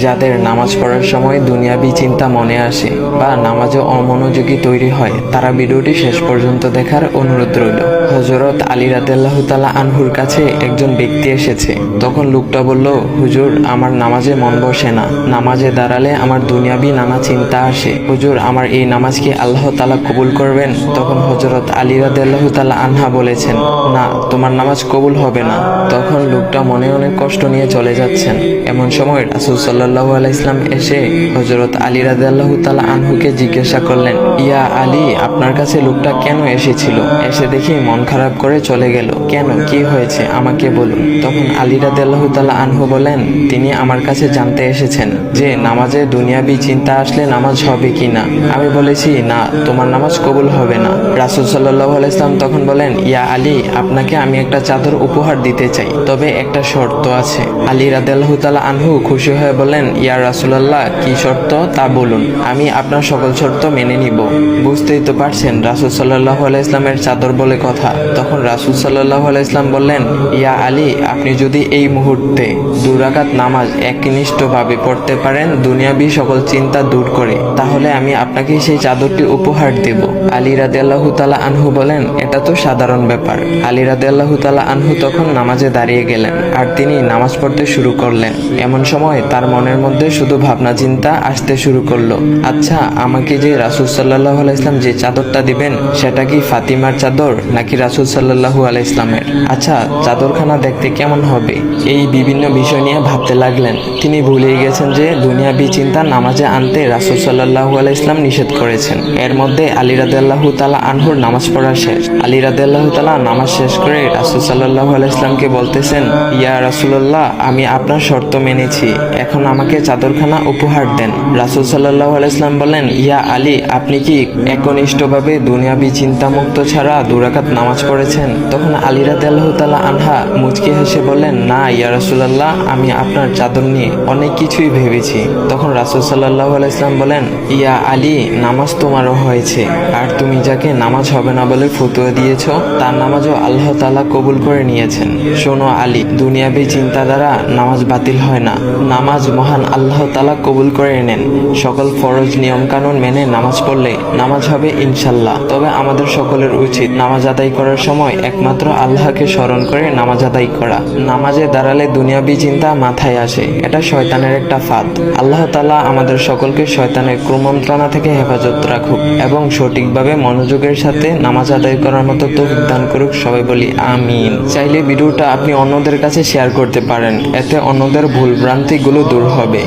যাদের নামাজ পড়ার সময় দুনিয়াবি চিন্তা মনে আসে বা নামাজে অমনোযোগী তৈরি হয়, তারা ভিডিওটি শেষ পর্যন্ত দেখার অনুরোধ রইল। হযরত আলী রাদিয়াল্লাহু তাআলা আনহুর কাছে একজন ব্যক্তি এসেছে। তখন লোকটা বলল, হুজুর, আমার নামাজে মন বসে না। নামাজে দাঁড়ালে আমার দুনিয়াবি নানা চিন্তা আসে। হুজুর, আমার এই নামাজ কি আল্লাহ তাআলা কবুল করবেন? তখন হযরত আলী রাদিয়াল্লাহু তাআলা আনহা বলেছেন, না, তোমার নামাজ কবুল হবে না। তখন লোকটা মনে অনেক কষ্ট নিয়ে চলে যাচ্ছেন। এমন সময় রাসূল সাল্লাল্লাহু আলাইহি ওয়াসাল্লাম এসে হযরত আলী রাদিয়াল্লাহু তাআলা আনহুকে জিজ্ঞাসা করলেন, ইয়া আলী, আপনার কাছে লোকটা কেন এসেছিল? এসে দেখি মন খারাপ করে চলে গেল। কেন, কি হয়েছে আমাকে বলুন। তখন আলী রাদিয়াল্লাহু তাআলা আনহু বলেন, তিনি আমার কাছে জানতে এসেছেন যে নামাজে দুনিয়াবি চিন্তা আসলে নামাজ হবে কিনা। আমি বলেছি, না, তোমার নামাজ কবুল হবে না। রাসূল সাল্লাল্লাহু আলাইহি ওয়াসাল্লাম তখন বলেন, ইয়া আলী, আপনাকে আমি একটা চাদর উপহার দিতে চাই, তবে একটা শর্ত আছে। আলী রাদিয়াল্লাহু তাআলা আনহু খুশি হয়ে বলেন, ইয়া রাসূলুল্লাহ, কি শর্ত তা বলুন, আমি আপনার সকল শর্ত মেনে নিব। বুঝতেই তো পারছেন রাসূল সাল্লাল্লাহু আলাইহি ওয়াসাল্লামের চাদর বলে কথা। তখন রাসূল সাল্লাল্লাহু আলাইহি ওয়াসাল্লাম বললেন, ইয়া আলী, আপনি যদি এই মুহূর্তে 2 রাকাত নামাজ একনিষ্ঠভাবে পড়তে পারেন দুনিয়াবি সকল চিন্তা দূর করে, তাহলে আমি আপনাকে সেই চাদরটি উপহার দেব। আলী রাদিয়াল্লাহু তাআলা আনহু বলেন, এটা তো সাধারণ ব্যাপার। আলী রাদিয়াল্লাহু তাআলা আনহু তখন নামাজে দাঁড়িয়ে গেলেন আর তিনি নামাজ পড়তে শুরু করলেন। এমন সময় তার মনের মধ্যে শুধু ভাবনা চিন্তা আসতে শুরু করলো, আচ্ছা, আমাকে যে রাসূল সাল্লাল্লাহু আলাইহি ওয়াসাল্লাম যে চাদরটা দিবেন সেটা কি ফাতিমার চাদর নাকি রাসূল সাল্লাল্লাহু আলাইহি ওয়াসাল্লামের? আচ্ছা, চাদরখানা দেখতে কেমন হবে? এই বিভিন্ন বিষয় নিয়ে ভাবতে লাগলেন। তিনি ভুলেই গেছেন যে দুনিয়াবি চিন্তা নামাজে আনতে রাসূল সাল্লাল্লাহু আলাইহি ওয়াসাল্লাম নিষেধ করেছেন। এর মধ্যে আলী রাদিয়াল্লাহু তাআলা আনহুর নামাজ পড়া শেষ। আলী রাদিয়াল্লাহু তাআলা নামাজ শেষ করে রাসূল সাল্লাল্লাহু আলাইহি ওয়াসাল্লামকে বলতেছেন, ইয়া রাসূলুল্লাহ, আমি আপনার শর্ত মেনেছি, এখন আমাকে চাদরখানা উপহার দেন। রাসূল সাল্লাল্লাহু আলাইহি ওয়াসাল্লাম বলেন, ইয়া আলী, আপনি কি একনিষ্ঠভাবে দুনিয়াবি চিন্তামুক্ত ছাড়া 2 রাকাত নামাজ পড়েছেন? তখন আলী রাদিয়াল্লাহু তাআলা আনহা মুচকি হেসে বললেন, না ইয়া রাসূলুল্লাহ, আমি আপনার চাদর নিয়ে অনেক কিছুই ভেবেছি। তখন রাসূল সাল্লাল্লাহু আলাইহি ওয়াসাল্লাম বলেন, ইয়া আলী, নামাজ তোমারও হয়েছে, আর তুমি যাকে নামাজ হবে না বলে ফতোয়া দিয়েছো তার নামাজও আল্লাহ তাআলা কবুল করে নিয়েছেন। শোনো আলী, দুনিয়াবি চিন্তা দ্বারা নামাজ বাতিল হয় না, নামাজ মহান আল্লাহ তাআলা কবুল করে নেন। সকল ফরজ নিয়ম কানুন মেনে নামাজ পড়লে নামাজ হবে ইনশাল্লাহ। তবে আমাদের সকলের উচিত নামাজ আদায় করার সময় একমাত্র আল্লাহকে স্মরণ করে নামাজ আদায় করা। নামাজে দাঁড়ালে দুনিয়াবি চিন্তা মাথায় আসে, এটা শয়তানের একটা ফাঁদ। আল্লাহ তাআলা আমাদের সকলকে শয়তানের কুমন্ত্রণা থেকে হেফাজত রাখুক এবং সঠিকভাবে মনোযোগের সাথে নামাজ আদায় করার মতো তৌফিক দান করুক। সবাই বলি আমিন। চাইলে ভিডিওটা আপনি অন্যদের কাছে শেয়ার করতে পারেন, এতে অন্যদের ভুল ভ্রান্তিগুলো দূর হবে।